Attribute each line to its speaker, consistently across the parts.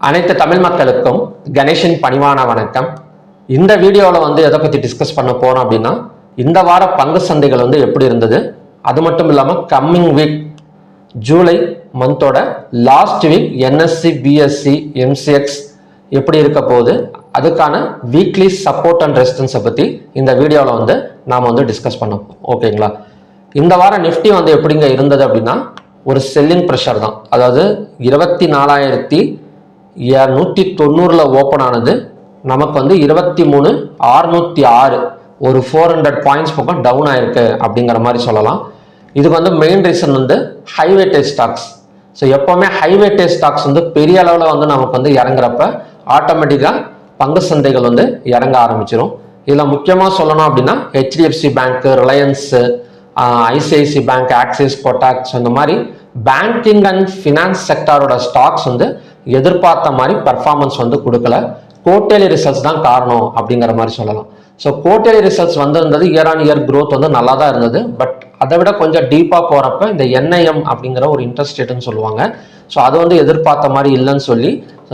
Speaker 1: அனைத்து தமிழ் மக்களுக்கும் கணேஷின் பணிவான வணக்கம். இந்த வீடியோவில் எதை பற்றி டிஸ்கஸ் பண்ண போறோம் அப்படின்னா, இந்த வார பங்கு சந்தைகள் எப்படி இருந்தது, அது மட்டும் இல்லாமல் கம்மிங் வீக் ஜூலை மந்தோட last week NSE BSE MCX எப்படி இருக்க போகுது, அதுக்கான வீக்லி சப்போர்ட் அண்ட் ரெசிஸ்டன்ஸை பற்றி இந்த வீடியோவில் நாம் டிஸ்கஸ் பண்ணோம். ஓகேங்களா? இந்த வாரம் நிஃப்டி எப்படிங்க இருந்தது அப்படின்னா, ஒரு செல்லிங் ப்ரெஷர் தான். அதாவது 24,190 ஓப்பன் ஆனது, நமக்கு 23,606 ஒரு 400 பாயிண்ட்ஸ் பக்கம் டவுன் ஆயிருக்கு அப்படிங்கிற மாதிரி சொல்லலாம். இதுக்கு மெயின் ரீசன் ஹைவேட்டேஜ் ஸ்டாக்ஸ். ஸோ எப்போவுமே ஹைவேட்டேஜ் ஸ்டாக்ஸ் பெரிய அளவில் நமக்கு இறங்குறப்ப ஆட்டோமேட்டிக்காக பங்கு சந்தைகள் இறங்க ஆரம்பிச்சிடும். இதில் முக்கியமாக சொல்லணும் அப்படின்னா HDFC bank, Reliance, ICICI bank, Axis, Kotaks, இந்த மாதிரி பேங்கிங் அண்ட் ஃபினான்ஸ் செக்டாரோட ஸ்டாக்ஸ் எதிர்பார்த்த மாதிரி பர்ஃபார்மன்ஸ் கொடுக்கல. குவார்ட்டர்லி ரிசல்ட்ஸ் தான் காரணம் அப்படிங்கிற மாதிரி சொல்லலாம். ஸோ குவார்ட்டர்லி ரிசல்ட்ஸ் இருந்தது, இயர் ஆன் இயர் க்ரோத் நல்லா தான் இருந்தது. பட் அதை விட கொஞ்சம் டீப்பாக போகிறப்ப இந்த என்ஐஎம் அப்படிங்கிற ஒரு இன்ட்ரெஸ்ட் ரேட்டுன்னு சொல்லுவாங்க. ஸோ அது எதிர்பார்த்த மாதிரி இல்லைன்னு சொல்லி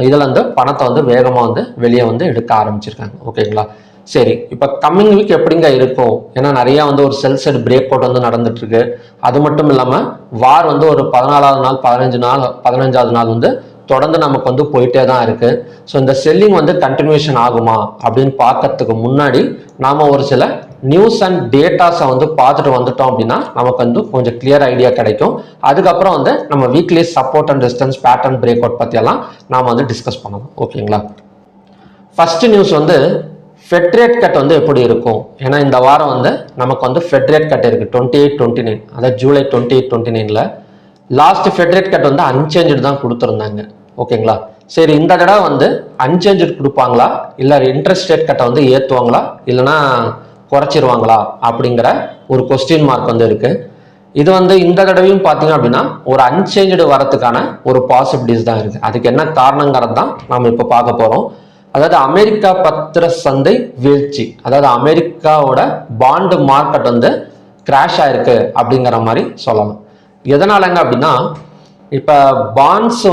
Speaker 1: இதில் பணத்தை வேகமாக வெளியே எடுக்க ஆரம்பிச்சிருக்காங்க. ஓகேங்களா? சரி, இப்போ கம்மிங் வீக் எப்படிங்க இருக்கும்? ஏன்னா நிறைய ஒரு செல் சைடு பிரேக் அவுட் நடந்துட்டு இருக்கு. அது மட்டும் இல்லாமல் வார் ஒரு 14வது நாள் 15வது நாள் தொடர்ந்து நமக்கு போயிட்டே தான் இருக்கு. ஸோ இந்த செல்லிங் கண்டினியூஷன் ஆகுமா அப்படின்னு பார்க்கறதுக்கு முன்னாடி நாம ஒரு சில நியூஸ் அண்ட் டேட்டாஸை பார்த்துட்டு வந்துட்டோம் அப்படின்னா நமக்கு கொஞ்சம் கிளியர் ஐடியா கிடைக்கும். அதுக்கப்புறம் நம்ம weekly support and resistance pattern break out பற்றியெல்லாம் நாம் டிஸ்கஸ் பண்ணலாம். ஓகேங்களா? First news fed rate cut எப்படி இருக்கும்? ஏன்னா இந்த வாரம் நமக்கு ஃபெட் ரேட் கட் இருக்கு 28-29, அதாவது ஜூலை 28-29ல last Fed rate cut unchanged தான் கொடுத்துருந்தாங்க. ஓகேங்களா? சரி, இந்த தடவை அன்சேஞ்சு கொடுப்பாங்களா, இல்லை இன்ட்ரெஸ்ட் ரேட் கட்டை ஏற்றுவாங்களா, இல்லைன்னா குறைச்சிருவாங்களா அப்படிங்கிற ஒரு கொஸ்டின் மார்க் இருக்கு. இது இந்த தடவையும் பார்த்தீங்க அப்படின்னா ஒரு அன்சேஞ்சு வரதுக்கான ஒரு பாசிபிலிட்டிஸ் தான் இருக்கு. அதுக்கு என்ன காரணங்கிறது தான் நாம் இப்போ பார்க்க போறோம். அதாவது அமெரிக்கா பத்திர சந்தை வீழ்ச்சி, அதாவது அமெரிக்காவோட பாண்டு மார்க்கெட் கிராஷ் ஆயிருக்கு அப்படிங்கிற மாதிரி சொல்லலாம். எதனாலங்க அப்படின்னா, இப்போ பாண்ட்ஸ்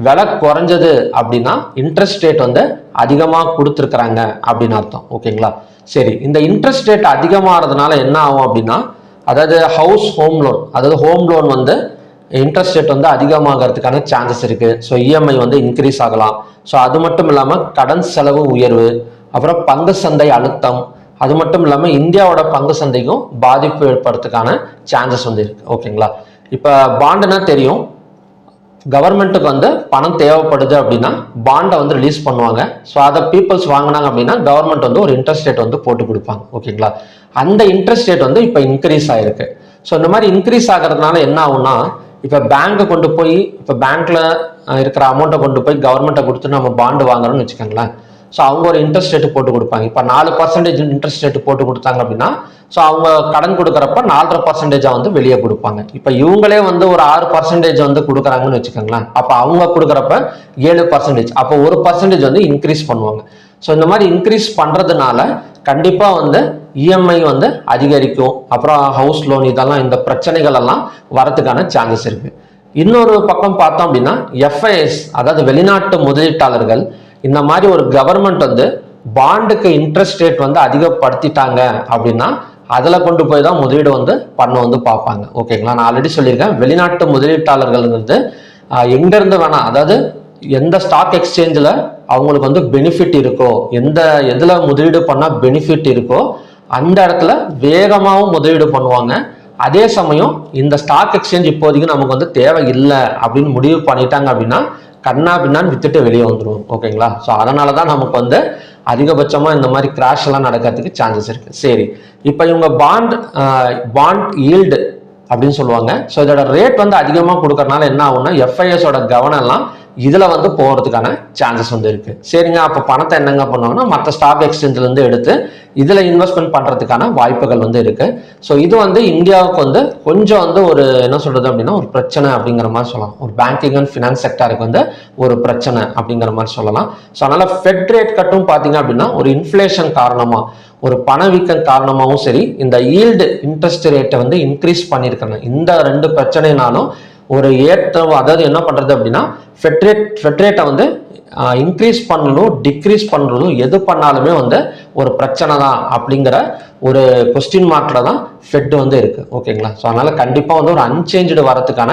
Speaker 1: விலை குறைஞ்சது அப்படின்னா இன்ட்ரெஸ்ட் ரேட் அதிகமாக கொடுத்துருக்குறாங்க அப்படின்னு அர்த்தம். ஓகேங்களா? சரி, இந்த இன்ட்ரெஸ்ட் ரேட் அதிகமாகிறதுனால என்ன ஆகும் அப்படின்னா, அதாவது ஹோம் லோன், அதாவது ஹோம் லோன் இன்ட்ரெஸ்ட் ரேட் அதிகமாகிறதுக்கான சான்சஸ் இருக்கு. ஸோ இஎம்ஐ இன்க்ரீஸ் ஆகலாம். ஸோ அது மட்டும் இல்லாமல் கடன் செலவு உயர்வு, அப்புறம் பங்கு சந்தை அழுத்தம், அது மட்டும் இல்லாமல் இந்தியாவோட பங்கு சந்தைக்கும் பாதிப்பு ஏற்படுறதுக்கான சான்சஸ் இருக்கு. ஓகேங்களா? இப்போ பாண்டுனா தெரியும், கவர்மெண்ட்டுக்கு பணம் தேவைப்படுது அப்படின்னா பாண்டை ரிலீஸ் பண்ணுவாங்க. ஸோ அதை பீப்புள்ஸ் வாங்கினாங்க அப்படின்னா கவர்மெண்ட் ஒரு இன்ட்ரெஸ்ட் ரேட் போட்டு கொடுப்பாங்க. ஓகேங்களா? அந்த இன்ட்ரெஸ்ட் ரேட் இப்போ இன்க்ரீஸ் ஆயிருக்கு. ஸோ இந்த மாதிரி இன்க்ரீஸ் ஆகிறதுனால என்ன ஆகும்னா, இப்போ பேங்கை கொண்டு போய், இப்போ பேங்க்ல இருக்கிற அமௌண்ட்டை கொண்டு போய் கவர்மெண்ட்டை கொடுத்து நம்ம பாண்டு வாங்குறோம்னு வச்சுக்கோங்களேன். ஸோ அவங்க ஒரு இன்ட்ரெஸ்ட் ரேட்டு போட்டு கொடுப்பாங்க. இப்போ 4% இன்ட்ரெஸ்ட் ரேட்டு போட்டு கொடுத்தாங்க அப்படின்னா, ஸோ அவங்க கடன் கொடுக்குறப்ப 4.5% வெளியே கொடுப்பாங்க. இப்போ இவங்களே ஒரு 6% கொடுக்குறாங்கன்னு வச்சுக்கோங்களேன். அப்போ அவங்க கொடுக்குறப்ப 7%, அப்போ 1% இன்க்ரீஸ் பண்ணுவாங்க. ஸோ இந்த மாதிரி இன்க்ரீஸ் பண்ணுறதுனால கண்டிப்பாக இஎம்ஐ அதிகரிக்கும். அப்புறம் ஹவுஸ் லோன், இதெல்லாம் இந்த பிரச்சனைகள் எல்லாம் வரதுக்கான சான்சஸ் இருக்கு. இன்னொரு பக்கம் பார்த்தோம் அப்படின்னா எஃப்ஐஎஸ், அதாவது வெளிநாட்டு முதலீட்டாளர்கள், இந்த மாதிரி ஒரு கவர்மெண்ட் பாண்டுக்கு இன்ட்ரெஸ்ட் ரேட் அதிகப்படுத்திட்டாங்க அப்படின்னா அதில் கொண்டு போய் தான் முதலீடு பண்ண பார்ப்பாங்க. ஓகேங்களா? நான் ஆல்ரெடி சொல்லியிருக்கேன், வெளிநாட்டு முதலீட்டாளர்கள் எங்கேருந்து வேணா, அதாவது எந்த ஸ்டாக் எக்ஸ்சேஞ்சில் அவங்களுக்கு பெனிஃபிட் இருக்கோ, எதில் முதலீடு பண்ணால் பெனிஃபிட் இருக்கோ அந்த இடத்துல வேகமாகவும் முதலீடு பண்ணுவாங்க. அதே சமயம் இந்த ஸ்டாக் எக்ஸ்சேஞ்ச் இப்போதைக்கு நமக்கு தேவை இல்லை அப்படின்னு முடிவு பண்ணிட்டாங்க அப்படின்னா கண்ணா பின்னான்னு வித்துட்டு வெளியே வந்துடும். ஓகேங்களா? ஸோ அதனால தான் நமக்கு அதிகபட்சமாக இந்த மாதிரி கிராஷ் எல்லாம் நடக்கிறதுக்கு சான்சஸ் இருக்கு. சரி, இப்போ இவங்க பாண்ட் ஈல்டு அப்படின்னு சொல்லுவாங்க. ஸோ இதோட ரேட் அதிகமாக கொடுக்கறதுனால என்ன ஆகும்னா எஃப்ஐஎஸோட கவனம் எல்லாம் இதுல போகிறதுக்கான சான்சஸ் இருக்கு. சரிங்க, அப்போ பணத்தை என்னங்க பண்ணுவாங்கன்னா மற்ற ஸ்டாக் எக்ஸ்சேஞ்சில இருந்து எடுத்து இதுல இன்வெஸ்ட்மெண்ட் பண்றதுக்கான வாய்ப்புகள் இருக்கு. ஸோ இது இந்தியாவுக்கு கொஞ்சம் ஒரு என்ன சொல்றது அப்படின்னா ஒரு பிரச்சனை அப்படிங்கிற மாதிரி சொல்லலாம். ஒரு பேங்கிங் அண்ட் ஃபினான்ஸ் செக்டாருக்கு ஒரு பிரச்சனை அப்படிங்கிற மாதிரி சொல்லலாம். ஸோ அதனால ஃபெட் ரேட் கட்டும் பார்த்தீங்க அப்படின்னா ஒரு இன்ஃப்ளேஷன் காரணமா, ஒரு பணவீக்கம் காரணமாகவும் சரி, இந்த ஈல்டு இன்ட்ரெஸ்ட் ரேட்டை இன்க்ரீஸ் பண்ணியிருக்காங்க. இந்த ரெண்டு பிரச்சனைனாலும் ஒரு ஏற்றம், அதாவது என்ன பண்றது அப்படின்னா ஃபெட் ரேட்டை வந்து இன்க்ரீஸ் பண்ணணும் டிக்ரீஸ் பண்ணுறதும் எது பண்ணாலுமே வந்து ஒரு பிரச்சனை தான் அப்படிங்கிற ஒரு கொஸ்டின் மார்க்ல தான் ஃபெட் வந்து இருக்கு. ஓகேங்களா? ஸோ அதனால கண்டிப்பாக வந்து ஒரு அன்சேஞ்சு வரதுக்கான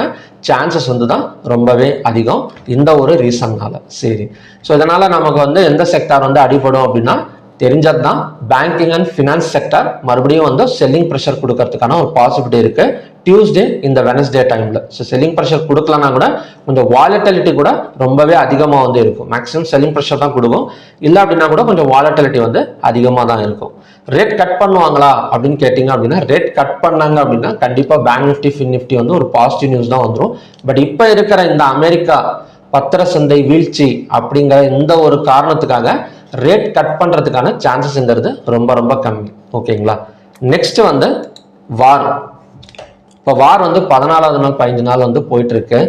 Speaker 1: சான்சஸ் வந்து தான் ரொம்பவே அதிகம் இந்த ஒரு ரீசன்னால. சரி, ஸோ இதனால நமக்கு வந்து எந்த செக்டார் வந்து அடிபடும் அப்படின்னா தெரிஞ்சது தான் பேங்கிங் அண்ட் ஃபினான்ஸ் செக்டார் மறுபடியும் வந்து செல்லிங் ப்ரெஷர் கொடுக்கறதுக்கான ஒரு பாசிபிலிட்டி இருக்கு டியூஸ்டே இந்த வெனஸ்டே டைம்ல. ஸோ செல்லிங் ப்ரெஷர் கொடுக்கலன்னா கூட கொஞ்சம் வாலட்டிலிட்டி கூட ரொம்பவே அதிகமாக வந்து இருக்கும். மேக்ஸிமம் செல்லிங் ப்ரெஷர் தான் கொடுக்கும், இல்லை அப்படின்னா கூட கொஞ்சம் வாலட்டிலிட்டி வந்து அதிகமாக தான் இருக்கும். ரேட் கட் பண்ணுவாங்களா அப்படின்னு கேட்டிங்க அப்படின்னா ரேட் கட் பண்ணாங்க அப்படின்னா கண்டிப்பாக பேங்க் நிஃப்டி ஃபின் நிஃப்டி வந்து ஒரு பாசிட்டிவ் நியூஸ் தான் வந்துடும். பட் இப்போ இருக்கிற இந்த அமெரிக்கா பத்திர சந்தை வீழ்ச்சி அப்படிங்கிற இந்த ஒரு காரணத்துக்காக ரேட் கட் பண்றதுக்கான சான்சஸ்ங்கிறது ரொம்ப ரொம்ப கம்மி. ஓகேங்களா? நெக்ஸ்ட் வந்து வார். இப்போ வார் வந்து 14வது நாள் 15 நாள் வந்து போயிட்டு இருக்கு.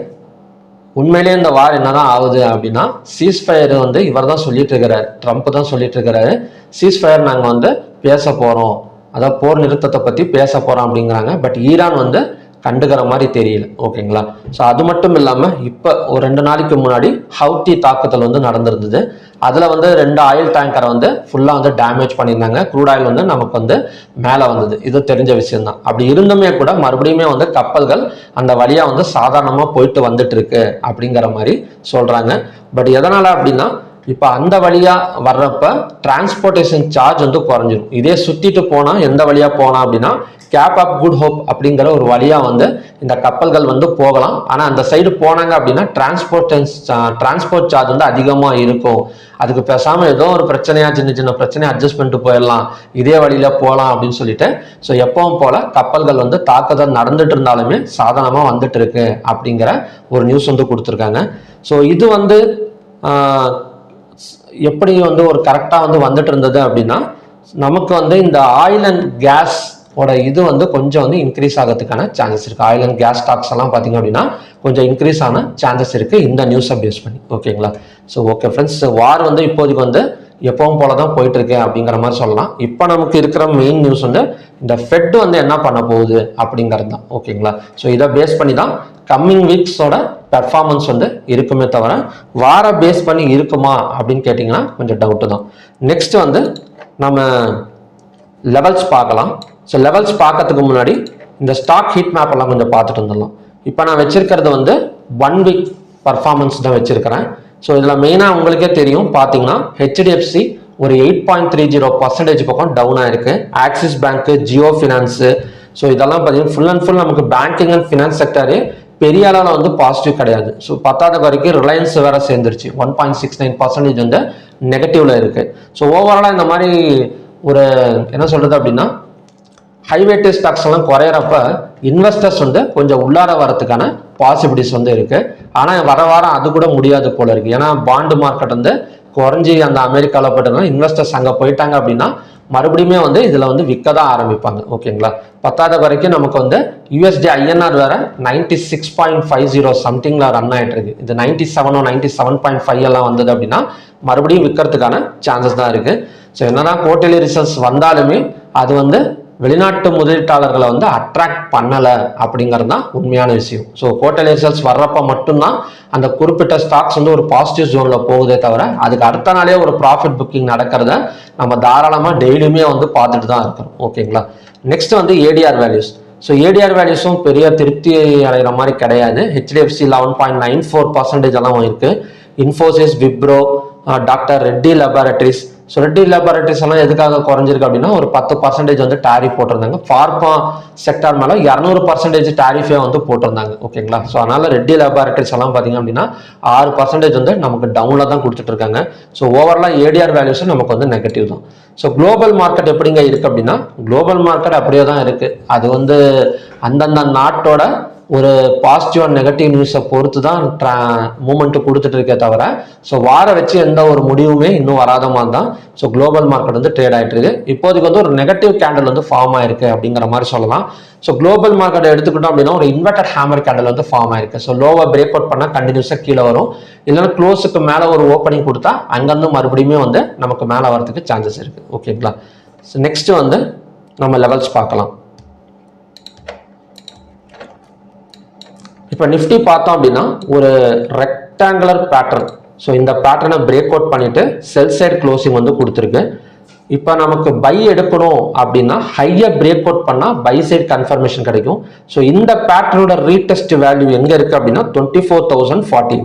Speaker 1: உண்மையிலேயே இந்த வார் என்னதான் ஆகுது அப்படின்னா சீஸ்ஃபயர் வந்து இவர் தான் சொல்லிட்டு இருக்கிறாரு, ட்ரம்ப் தான் சொல்லிட்டு இருக்கிறாரு, சீஸ்ஃபயர் நாங்கள் வந்து பேச போறோம், அதாவது போர் நிறுத்தத்தை பத்தி பேச போறோம் அப்படிங்கிறாங்க. பட் ஈரான் வந்து கண்டுக்கிற மாதிரி தெரியல. ஓகேங்களா? ஸோ அது மட்டும் இல்லாமல் இப்போ ஒரு 2 நாளைக்கு முன்னாடி ஹவுத்தி தாக்குதல் வந்து நடந்திருந்தது. அதில் வந்து 2 ஆயில் டேங்கரை வந்து ஃபுல்லாக வந்து டேமேஜ் பண்ணியிருந்தாங்க. க்ரூட் ஆயில் வந்து நமக்கு வந்து மேலே வந்தது, இது தெரிஞ்ச விஷயம்தான். அப்படி இருந்துமே கூட மறுபடியுமே வந்து கப்பல்கள் அந்த வழியாக வந்து சாதாரணமாக போயிட்டு வந்துட்டு இருக்கு அப்படிங்கிற மாதிரி சொல்கிறாங்க. பட் எதனால் அப்படின்னா இப்போ அந்த வழியாக வர்றப்ப டிரான்ஸ்போர்ட்டேஷன் சார்ஜ் வந்து குறைஞ்சிடும். இதே சுற்றிட்டு போனால் எந்த வழியாக போனால் அப்படின்னா கேப் ஆஃப் குட் ஹோப் அப்படிங்கிற ஒரு வழியாக வந்து இந்த கப்பல்கள் வந்து போகலாம். ஆனால் அந்த சைடு போனாங்க அப்படின்னா டிரான்ஸ்போர்ட் சார்ஜ் வந்து அதிகமாக இருக்கும். அதுக்கு பேசாமல் ஏதோ ஒரு பிரச்சனையா சின்ன சின்ன பிரச்சனையை அட்ஜஸ்ட் பண்ணிட்டு போயிடலாம், இதே வழியில போகலாம் அப்படின்னு சொல்லிட்டு ஸோ எப்பவும் போல கப்பல்கள் வந்து தாக்குதல் நடந்துட்டு இருந்தாலுமே சாதாரணமாக வந்துட்டு இருக்கு அப்படிங்கிற ஒரு நியூஸ் வந்து கொடுத்துருக்காங்க. ஸோ இது வந்து எப்படி வந்து ஒரு கரெக்டாக வந்து வந்துட்டு இருந்தது அப்படின்னா நமக்கு வந்து இந்த ஆயில் அண்ட் கேஸ் இது வந்து கொஞ்சம் வந்து இன்க்ரீஸ் ஆகிறதுக்கான சான்சஸ் இருக்கு. ஆயில் அண்ட் கேஸ் ஸ்டாக்ஸ் எல்லாம் பார்த்தீங்க அப்படின்னா கொஞ்சம் இன்க்ரீஸ் ஆன சான்சஸ் இருக்கு இந்த நியூஸை பேஸ் பண்ணி. ஓகேங்களா? ஸோ ஓகே ஃப்ரெண்ட்ஸ், வார் வந்து இப்போதைக்கு வந்து எப்பவும் போல தான் போயிட்டு இருக்கு அப்படிங்கிற மாதிரி சொல்லலாம். இப்போ நமக்கு இருக்கிற மெயின் நியூஸ் வந்து இந்த ஃபெட் வந்து என்ன பண்ண போகுது அப்படிங்கிறது தான். ஓகேங்களா? ஸோ இதை பேஸ் பண்ணி தான் கம்மிங் வீக்ஸோட பெர்ஃபார்மன்ஸ் வந்து இருக்குமே தவிர வார பேஸ் பண்ணி இருக்குமா அப்படின்னு கேட்டிங்கன்னா கொஞ்சம் டவுட்டு தான். நெக்ஸ்ட் வந்து நம்ம லெவல்ஸ் பார்க்கலாம். ஸோ லெவல்ஸ் பார்க்கறதுக்கு முன்னாடி இந்த ஸ்டாக் ஹீட் மேப் எல்லாம் கொஞ்சம் பார்த்துட்டு வந்துடலாம். இப்போ நான் வச்சிருக்கிறது வந்து 1 வீக் பர்ஃபார்மன்ஸ் தான் வச்சிருக்கிறேன். ஸோ இதில் மெயினாக உங்களுக்கே தெரியும் பார்த்தீங்கன்னா ஹெச்டிஎஃப்சி ஒரு 8.30% பக்கம் டவுன் ஆயிருக்கு. Axis bank, Jio finance, so இதெல்லாம் பார்த்தீங்கன்னா ஃபுல் அண்ட் ஃபுல் நமக்கு பேங்கிங் அண்ட் ஃபினான்ஸ் செக்டரே பெரிய அளவில் வந்து பாசிட்டிவ் கிடையாது. ஸோ 10வது வரைக்கும் ரிலையன்ஸ் வேற சேர்ந்துருச்சு, 1.69% வந்து நெகட்டிவ்ல இருக்கு. ஸோ ஓவராலாக இந்த மாதிரி ஒரு என்ன சொல்றது அப்படின்னா ஹைவேட்டேஜ் ஸ்டாக்ஸ் எல்லாம் குறையிறப்ப இன்வெஸ்டர்ஸ் வந்து கொஞ்சம் உள்ளார வரதுக்கான பாசிபிலிட்டிஸ் வந்து இருக்கு. ஆனால் வர வாரம் அது கூட முடியாது போல இருக்கு. ஏன்னா பாண்டு மார்க்கெட் வந்து குறைஞ்சி அந்த அமெரிக்காவில் போயிட்டாங்கன்னா இன்வெஸ்டர்ஸ் அங்கே போயிட்டாங்க அப்படின்னா மறுபடியுமே வந்து இதில் வந்து விற்க தான் ஆரம்பிப்பாங்க. ஓகேங்களா? 10வது வரைக்கும் நமக்கு வந்து யூஎஸ்டி ஐஎன்ஆர் வேற 96.50 சம்திங்ல ரன் ஆகிட்டு இருக்கு. இது 97 97.5 எல்லாம் வந்தது அப்படின்னா மறுபடியும் விற்கிறதுக்கான சான்சஸ் தான் இருக்கு. ஸோ என்னதான் குவார்ட்டர்லி ரிசல்ட்ஸ் வந்தாலுமே அது வந்து வெளிநாட்டு முதலீட்டாளர்களை வந்து அட்ராக்ட் பண்ணலை அப்படிங்கிறது தான் உண்மையான விஷயம். ஸோ குவார்ட்டர்லி ரிசல்ட்ஸ் வர்றப்ப மட்டும்தான் அந்த குறிப்பிட்ட ஸ்டாக்ஸ் வந்து ஒரு பாசிட்டிவ் ஜோனில் போகுதே தவிர அதுக்கு அடுத்த நாளே ஒரு ப்ராஃபிட் புக்கிங் நடக்கிறத நம்ம தாராளமாக டெய்லியுமே வந்து பார்த்துட்டு தான் இருக்கிறோம். ஓகேங்களா? நெக்ஸ்ட் வந்து ஏடிஆர் வேல்யூஸ். ஸோ ஏடிஆர் வேல்யூஸும் பெரிய திருப்தி அடைகிற மாதிரி கிடையாது. ஹெச்டிஎஃப்சி 11.94% எல்லாம் இருக்கு. Infosys, Wipro, doctor Reddy laboratories. So Reddy laboratories எல்லாம் எதுக்காக குறைஞ்சிருக்கு அப்படின்னா ஒரு 10% வந்து டாரிஃப் போட்டிருந்தாங்க. ஃபார்மா செக்டார் மேலே 200% டாரிஃபே வந்து போட்டிருந்தாங்க. ஓகேங்களா? ஸோ அதனால ரெட்டி லேபரேட்டரிஸ் எல்லாம் பார்த்தீங்க அப்படின்னா 6% வந்து நமக்கு டவுனில் தான் கொடுத்துட்டு இருக்காங்க. ஸோ ஓவராலாக ஏடிஆர் வேல்யூஸும் நமக்கு வந்து நெகட்டிவ் தான். ஸோ குளோபல் மார்க்கெட் எப்படிங்க இருக்கு அப்படின்னா குளோபல் மார்க்கெட் அப்படியே தான் இருக்கு. அது வந்து அந்தந்த நாட்டோட ஒரு பாசிட்டிவ் அண்ட் நெகட்டிவ் நியூஸை பொறுத்து தான் மூமெண்ட் கொடுத்துட்டு இருக்கே தவிர ஸோ வார வச்சு எந்த ஒரு முடிவுமே இன்னும் வராத மாதிரி தான் ஸோ குளோபல் மார்க்கெட் வந்து ட்ரேட் ஆகிட்டு இருக்கு. இப்போதைக்கு வந்து ஒரு நெகட்டிவ் கேண்டில் வந்து ஃபார்ம் ஆயிருக்கு அப்படிங்கிற மாதிரி சொல்லலாம். ஸோ குளோபல் மார்க்கெட் எடுத்துக்கிட்டோம் அப்படின்னா ஒரு இன்வெர்டட் ஹேமர் கேண்டில் வந்து ஃபார்ம் ஆயிருக்கு. ஸோ லோவை பிரேக் அவுட் பண்ணால் கண்டினியூஸாக கீழே வரும், இல்லைன்னா க்ளோஸுக்கு மேலே ஒரு ஓப்பனிங் கொடுத்தா அங்கேருந்து மறுபடியுமே வந்து நமக்கு மேலே வரதுக்கு சான்சஸ் இருக்கு. ஓகேங்களா? ஸோ நெக்ஸ்ட் வந்து நம்ம லெவல்ஸ் பார்க்கலாம். இப்போ நிஃப்டி பார்த்தோம் அப்படின்னா ஒரு ரெக்டாங்குலர் பேட்டர்ன். ஸோ இந்த பேட்டர்னை பிரேக் அவுட் பண்ணிட்டு செல் சைடு க்ளோசிங் வந்து கொடுத்துருக்கு. இப்போ நமக்கு பை எடுக்கணும் அப்படின்னா ஹையர் பிரேக் அவுட் பண்ணால் பை சைடு கன்ஃபர்மேஷன் கிடைக்கும். ஸோ இந்த பேட்டர்னோட ரீடெஸ்ட் வேல்யூ எங்கே இருக்குது அப்படின்னா 24,014.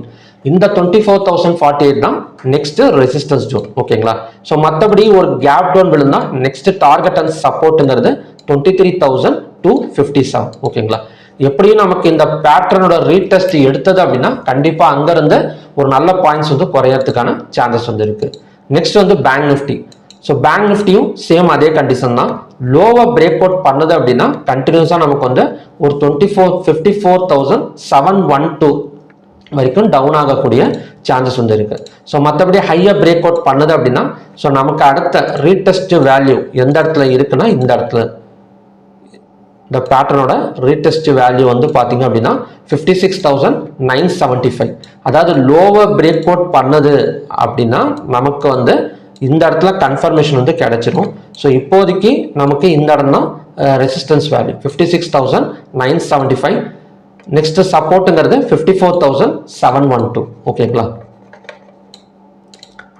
Speaker 1: இந்த 24,048 தான் நெக்ஸ்ட் ரெசிஸ்டன்ஸ் ஜோன். ஓகேங்களா? ஸோ மற்றபடி ஒரு கேப் டவுன் விழுந்தா நெக்ஸ்ட் டார்கெட் அண்ட் சப்போர்ட்டுங்கிறது 23,257. ஓகேங்களா? எப்படியும் நமக்கு இந்த பேட்டர்னோட ரீடெஸ்ட் எடுத்தது அப்படின்னா கண்டிப்பாக அங்கேருந்து ஒரு நல்ல பாயிண்ட்ஸ் வந்து குறையறதுக்கான சான்சஸ் வந்து இருக்கு. நெக்ஸ்ட் வந்து பேங்க் நிஃப்டி. ஸோ பேங்க் நிஃப்டியும் சேம் அதே கண்டிஷன் தான். லோவர் பிரேக் அவுட் பண்ணது அப்படின்னா கண்டினியூஸாக நமக்கு வந்து ஒரு 54,712 வரைக்கும் டவுன் ஆகக்கூடிய சான்சஸ் வந்து இருக்கு. ஸோ மற்றபடி ஹையர் பிரேக் அவுட் பண்ணது அப்படின்னா ஸோ நமக்கு அடுத்த ரீடெஸ்ட் வேல்யூ எந்த இடத்துல இருக்குன்னா இந்த இடத்துல இந்த பேட்டர்னோட ரீடெஸ்ட் வேல்யூ வந்து பார்த்தீங்க அப்படின்னா 56,975. அதாவது லோவர் பிரேக் அவுட் பண்ணது அப்படின்னா நமக்கு வந்து இந்த இடத்துல கன்ஃபர்மேஷன் வந்து கிடைச்சிடும். ஸோ இப்போதைக்கு நமக்கு இந்த இடம் தான் ரெசிஸ்டன்ஸ் வேல்யூ 56,975. நெக்ஸ்ட் சப்போர்ட்டுங்கிறது 54,712. ஓகேங்களா?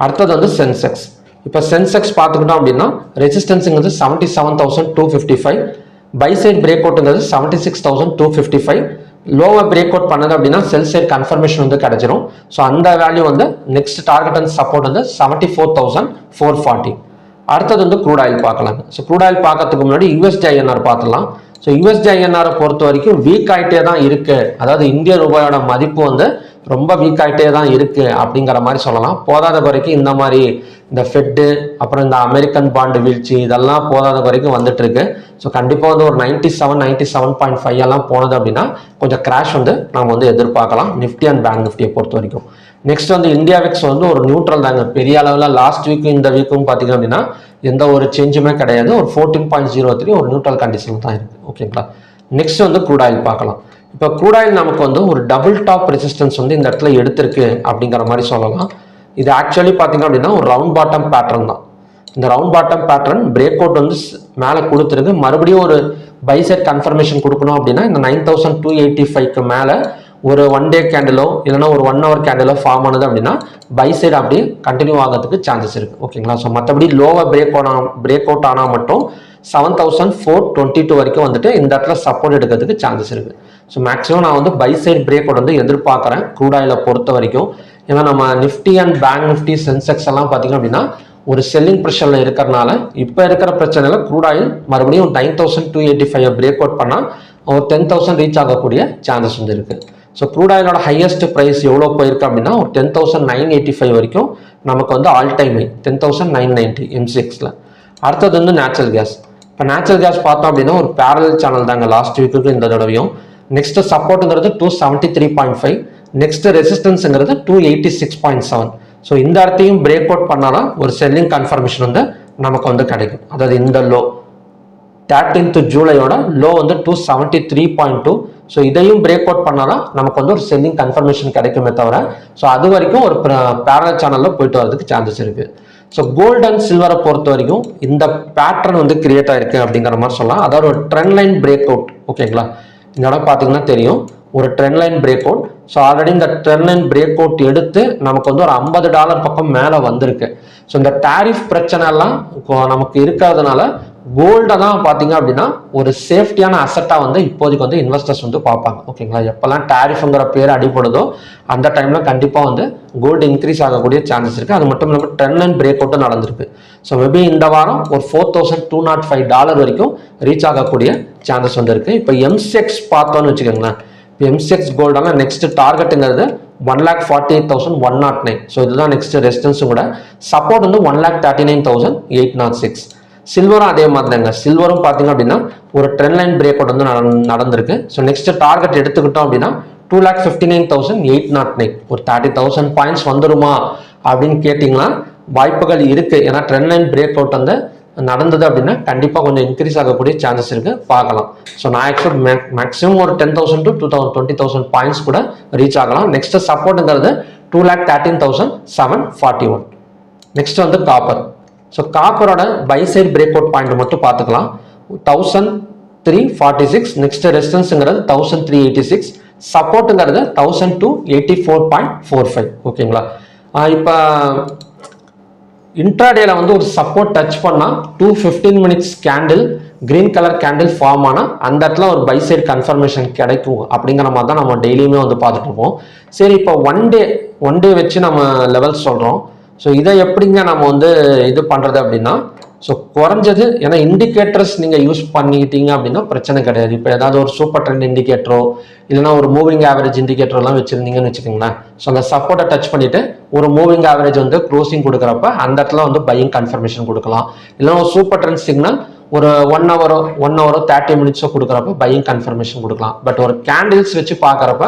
Speaker 1: அடுத்தது வந்து சென்செக்ஸ். இப்போ சென்செக்ஸ் பார்த்துக்கிட்டோம் அப்படின்னா ரெசிஸ்டன்ஸுங்கிறது 77,255. பை சைட் பிரேக் அவுட்டுங்கிறது 76,255. லோவர் பிரேக் அவுட் பண்ணது அப்படின்னா செல் சைட் கன்ஃபர்மேஷன் வந்து கிடைச்சிரும். ஸோ அந்த வேல்யூ வந்து நெக்ஸ்ட் டார்கெட் அண்ட் சப்போர்ட் வந்து 74,440. அடுத்தது வந்து க்ரூட் ஆயில் பார்க்கலாம். ஸோ க்ரூட் ஆயில் பார்க்கறதுக்கு முன்னாடி யூஎஸ்டி ஐஎன்ஆர் பார்த்துலாம். ஸோ யூஎஸ்டி ஐஎன்ஆரை பொறுத்த வரைக்கும் வீக் ஆகிட்டே தான் இருக்கு. அதாவது இந்திய ரூபாயோட மதிப்பு வந்து ரொம்ப வீக் ஆகிட்டே தான் இருக்கு அப்படிங்கிற மாதிரி சொல்லலாம். போதாத குறைக்கு இந்த மாதிரி இந்த ஃபெட்டு அப்புறம் இந்த அமெரிக்கன் பாண்டு வீழ்ச்சி இதெல்லாம் போதாத குறைக்கும் வந்துட்டு இருக்கு. ஸோ கண்டிப்பாக வந்து ஒரு 97.5 எல்லாம் போனது அப்படின்னா கொஞ்சம் கிராஷ் வந்து நம்ம வந்து எதிர்பார்க்கலாம் நிஃப்டி அண்ட் பேங்க் நிஃப்டியை பொறுத்த வரைக்கும். நெக்ஸ்ட் வந்து இந்தியா விக்ஸ் வந்து ஒரு நியூட்ரல் தாங்க. பெரிய அளவில் லாஸ்ட் வீக்கும் இந்த வீக்கும் பார்த்தீங்க அப்படின்னா எந்த ஒரு சேஞ்சுமே கிடையாது. ஒரு 14.03 ஒரு நியூட்ரல் கண்டிஷன் தான் இருக்கு. ஓகேங்களா? நெக்ஸ்ட் வந்து க்ரூட் ஆயில் பார்க்கலாம். இப்போ க்ரூட் ஆயில் நமக்கு வந்து ஒரு டபுள் டாப் ரெசிஸ்டன்ஸ் வந்து இந்த இடத்துல எடுத்திருக்கு அப்படிங்கிற மாதிரி சொல்லலாம். இது ஆக்சுவலி பார்த்தீங்க அப்படின்னா ஒரு ரவுண்ட் பாட்டம் பேட்டர்ன் தான். இந்த round bottom pattern break out வந்து மேலே கொடுத்துருக்கு. மறுபடியும் ஒரு பை சைட் கன்ஃபர்மேஷன் கொடுக்கணும் அப்படின்னா இந்த 9,285க்கு மேலே ஒரு 1 டே கேண்டிலோ இல்லைன்னா ஒரு 1 hour கேண்டிலோ ஃபார்ம் ஆனது அப்படின்னா பை சைடு அப்படியே கண்டினியூ ஆகிறதுக்கு சான்சஸ் இருக்கு. ஓகேங்களா? ஸோ மற்றபடி லோவர் பிரேக் அவுட் ஆனால் மட்டும் 7,422 வரைக்கும் வந்துட்டு இந்த இடத்துல சப்போர்ட் எடுக்கிறதுக்கு சான்சஸ் இருக்கு. ஸோ மேக்ஸிமம் நான் வந்து பை சைட் பிரேக் அவுட் வந்து எதிர்பார்க்குறேன் க்ரூட் ஆயிலை பொறுத்த வரைக்கும். ஏன்னா நம்ம Nifty and bank Nifty Sensex எல்லாம் பார்த்தீங்க அப்படின்னா ஒரு செல்லிங் ப்ரெஷரில் இருக்கிறனால இப்போ இருக்கிற பிரச்சனையில க்ரூட் ஆயில் மறுபடியும் 9,285 பிரேக் அவுட் பண்ணால் ஒரு 10,000 ரீச் ஆகக்கூடிய சான்சஸ் வந்து இருக்கு. ஸோ க்ரூட் ஆயிலோட ஹையஸ்ட் ப்ரைஸ் எவ்வளோ போயிருக்கு அப்படின்னா ஒரு 10,985 வரைக்கும் நமக்கு வந்து ஆல் டைம் ஹை 10,990 M6ல. அடுத்தது வந்து நேச்சுரல் கேஸ். இப்போ நேச்சுரல் கேஸ் பார்த்தோம் அப்படின்னா ஒரு பேரலல் சேனல் தாங்க லாஸ்ட் வீக்குக்கு இந்த தடவையும். நெக்ஸ்ட் சப்போர்ட்டுங்கிறது 273.5. நெக்ஸ்ட் ரெசிஸ்டன்ஸுங்கிறது 286.7. ஸோ இந்த இடத்தையும் பிரேக் அவுட் பண்ணாதான் ஒரு செல்லிங் கன்ஃபர்மேஷன் வந்து நமக்கு வந்து கிடைக்கும். அதாவது இந்த லோ 13th ஜூலையோட லோ வந்து 273.2. ஸோ இதையும் பிரேக் அவுட் பண்ணாதான் நமக்கு வந்து ஒரு செல்லிங் கன்ஃபர்மேஷன் கிடைக்குமே தவிர ஸோ அது வரைக்கும் ஒரு பேரலல் சேனலில் போயிட்டு வரதுக்கு சான்சஸ் இருக்கு. ஸோ கோல்டு அண்ட் சில்வரை பொறுத்த வரைக்கும் இந்த பேட்டர்ன் வந்து கிரியேட் ஆயிருக்கு அப்படிங்கிற மாதிரி சொல்லலாம். அதாவது ஒரு ட்ரெண்ட் லைன் பிரேக் அவுட். ஓகேங்களா? இந்த இடம் பார்த்தீங்கன்னா தெரியும் ஒரு trend line break out. So already இந்த ட்ரெண்ட் லைன் பிரேக் அவுட் எடுத்து நமக்கு வந்து ஒரு $50 பக்கம் மேலே வந்திருக்கு. ஸோ இந்த டாரிஃப் பிரச்சனை எல்லாம் நமக்கு இருக்கிறதுனால கோல்டை தான் பார்த்தீங்க அப்படின்னா ஒரு சேஃப்டியான அசட்டாக வந்து இப்போதைக்கு வந்து இன்வெஸ்டர்ஸ் வந்து பார்ப்பாங்க. ஓகேங்களா? எப்போல்லாம் டாரிஃப்ங்கிற பேர் அடிப்படுதோ அந்த டைமில் கண்டிப்பாக வந்து கோல்டு இன்க்ரீஸ் ஆகக்கூடிய சான்சஸ் இருக்குது. அது மட்டும் இல்லாமல் ட்ரெண்ட் லைன் பிரேக் அவுட்டும் நடந்திருக்கு. ஸோ மேபி இந்த வாரம் ஒரு $4,205 வரைக்கும் ரீச் ஆகக்கூடிய சான்சஸ் வந்து இருக்குது. இப்போ எம்செக்ஸ் பார்த்தோன்னு வச்சுக்கோங்களேன். இப்போ எம்செக்ஸ் கோல்டான நெக்ஸ்ட் டார்கெட்டுங்கிறது 1,48,109. ஸோ இதுதான் நெக்ஸ்ட் ரெசிஸ்டன்ஸும் கூட. சப்போர்ட் வந்து 1,39,806. சில்வரும் அதே மாதிரி தாங்க. சில்வரும் பார்த்தீங்க அப்படின்னா ஒரு ட்ரெண்ட் லைன் பிரேக் அவுட் வந்து நடந்திருக்கு. ஸோ நெக்ஸ்ட் டார்கெட் எடுத்துக்கிட்டோம் அப்படின்னா 2,59,809. ஒரு 30,000 பாயிண்ட்ஸ் வந்துருமா அப்படின்னு கேட்டிங்கன்னா வாய்ப்புகள் இருக்கு. ஏன்னா ட்ரெண்ட் லைன் பிரேக் அவுட் வந்து நடந்தது அப்படின்னா கண்டிப்பாக கொஞ்சம் இன்க்ரீஸ் ஆகக்கூடிய சான்சஸ் இருக்கு. பார்க்கலாம். ஸோ நான் எக்ஸ்பெக்ட் மேக்ஸிமம் ஒரு 10,000 to 20,000 பாயிண்ட்ஸ் கூட ரீச் ஆகலாம். நெக்ஸ்ட் சப்போர்ட்டுங்கிறது 2,13,741. நெக்ஸ்ட் வந்து காப்பர். ஸோ காப்பரோட buy side break out point மட்டும் பார்த்துக்கலாம். 1,346. நெக்ஸ்ட் ரெசிஸ்டன்ஸுங்கிறது 1,386. சப்போர்ட்டுங்கிறது 1000 to 84.45. ஓகேங்களா? இப்போ இன்ட்ராடேல வந்து ஒரு சப்போர்ட் டச் பண்ணால் 2 15 minutes candle green colour candle form ஆனால் அந்த இடத்துல ஒரு பை சைடு கன்ஃபர்மேஷன் கிடைக்கும் அப்படிங்கிற மாதிரி தான் நம்ம டெய்லியுமே வந்து பார்த்துட்டு இருப்போம். சரி, இப்போ ஒன் டே வச்சு நம்ம லெவல் சொல்கிறோம். ஸோ இதை எப்படிங்க நம்ம வந்து இது பண்ணுறது அப்படின்னா, ஸோ குறைஞ்சது ஏன்னா இண்டிகேட்டர்ஸ் நீங்கள் யூஸ் பண்ணிக்கிட்டீங்க அப்படின்னா பிரச்சனை கிடையாது. இப்போ ஏதாவது ஒரு சூப்பர் ட்ரெண்ட் இண்டிகேட்டரோ இல்லைனா ஒரு மூவிங் ஆவரேஜ் இண்டிகேட்டர்லாம் வச்சுருந்தீங்கன்னு வச்சுக்கோங்களேன். ஸோ அந்த சப்போர்ட்டை டச் பண்ணிவிட்டு ஒரு மூவிங் ஆவரேஜ் வந்து க்ளோசிங் கொடுக்குறப்ப அந்த இடத்துல வந்து பையிங் கன்ஃபர்மேஷன் கொடுக்கலாம். இல்லைனா ஒரு சூப்பர் ட்ரெண்ட் சிக்னல் ஒரு 1 hour 30 minutes கொடுக்குறப்ப பையிங் கன்ஃபர்மேஷன் கொடுக்கலாம். பட் ஒரு கேண்டில்ஸ் வச்சு பார்க்குறப்ப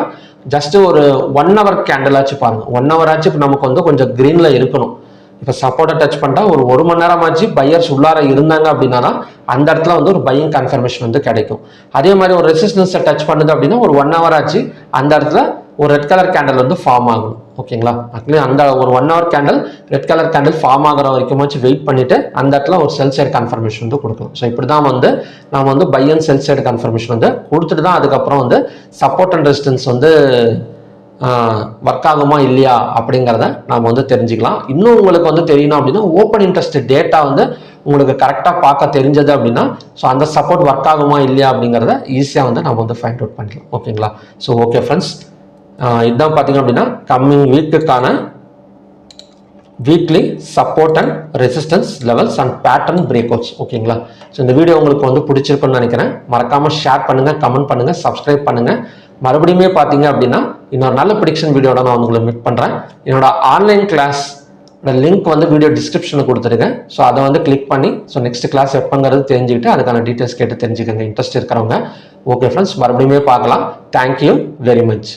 Speaker 1: ஜஸ்ட் ஒரு 1 hour கேண்டில் ஆச்சு பாருங்க. 1 hour ஆச்சு இப்போ நமக்கு வந்து கொஞ்சம் க்ரீனில் இருக்கணும். இப்போ சப்போர்ட்டை டச் பண்ணிட்டா ஒரு மணி நேரம் ஆச்சு பையர்ஸ் உள்ளார இருந்தாங்க அப்படின்னா தான் அந்த இடத்துல வந்து ஒரு பையிங் கன்ஃபர்மேஷன் வந்து கிடைக்கும். அதே மாதிரி ஒரு ரெசிஸ்டன்ஸை டச் பண்ணுது அப்படின்னா ஒரு 1 hour ஆச்சு அந்த இடத்துல ஒரு ரெட் கலர் கேண்டில் வந்து ஃபார்ம் ஆகணும். ஓகேங்களா? ஆக்சுவலி அந்த ஒரு 1 hour candle red colour candle form ஆகிற வரைக்கும் வெயிட் பண்ணிட்டு அந்த இடத்துல ஒரு செல் சைடு கன்ஃபர்மேஷன் வந்து கொடுக்கலாம். ஸோ இப்படி தான் வந்து நம்ம வந்து buy and sell side confirmation வந்து கொடுத்துட்டு தான் அதுக்கப்புறம் வந்து சப்போர்ட் அண்ட் ரெசிஸ்டன்ஸ் வந்து ஒர்க் ஆகுமா இல்லையா அப்படிங்கிறத நாம் வந்து தெரிஞ்சுக்கலாம். இன்னும் உங்களுக்கு வந்து தெரியணும் அப்படின்னா ஓப்பன் இன்ட்ரெஸ்ட் டேட்டா வந்து உங்களுக்கு கரெக்டாக பார்க்க தெரிஞ்சது அப்படின்னா ஸோ அந்த சப்போர்ட் ஒர்க் ஆகுமா இல்லையா அப்படிங்கிறத ஈஸியாக வந்து நம்ம வந்து ஃபைண்ட் அவுட் பண்ணிக்கலாம். ஓகேங்களா? ஸோ ஓகே ஃப்ரெண்ட்ஸ், இதுதான் பார்த்தீங்க அப்படின்னா கம்மிங் வீக்குக்கான weekly support and resistance levels and pattern break outs. ஓகேங்களா? ஸோ இந்த வீடியோ உங்களுக்கு வந்து பிடிச்சிருக்குன்னு நினைக்கிறேன். மறக்காமல் ஷேர் பண்ணுங்கள், கமெண்ட் பண்ணுங்கள், சப்ஸ்கிரைப் பண்ணுங்கள். மறுபடியுமே பார்த்தீங்க அப்படின்னா இன்னொரு நல்ல ப்ரிடிக்ஷன் வீடியோட நான் உங்களை மீட் பண்ணுறேன். என்னோட ஆன்லைன் கிளாஸ் லிங்க் வந்து வீடியோ டிஸ்கிரிப்ஷனில் கொடுத்துருக்கேன். ஸோ அதை வந்து கிளிக் பண்ணி ஸோ நெக்ஸ்ட் கிளாஸ் எப்போங்கிறது தெரிஞ்சுக்கிட்டு அதுக்கான டீட்டெயில்ஸ் கேட்டு தெரிஞ்சுக்கோங்க இன்ட்ரெஸ்ட் இருக்கிறவங்க. ஓகே ஃப்ரெண்ட்ஸ், மறுபடியுமே பார்க்கலாம். Thank you very much.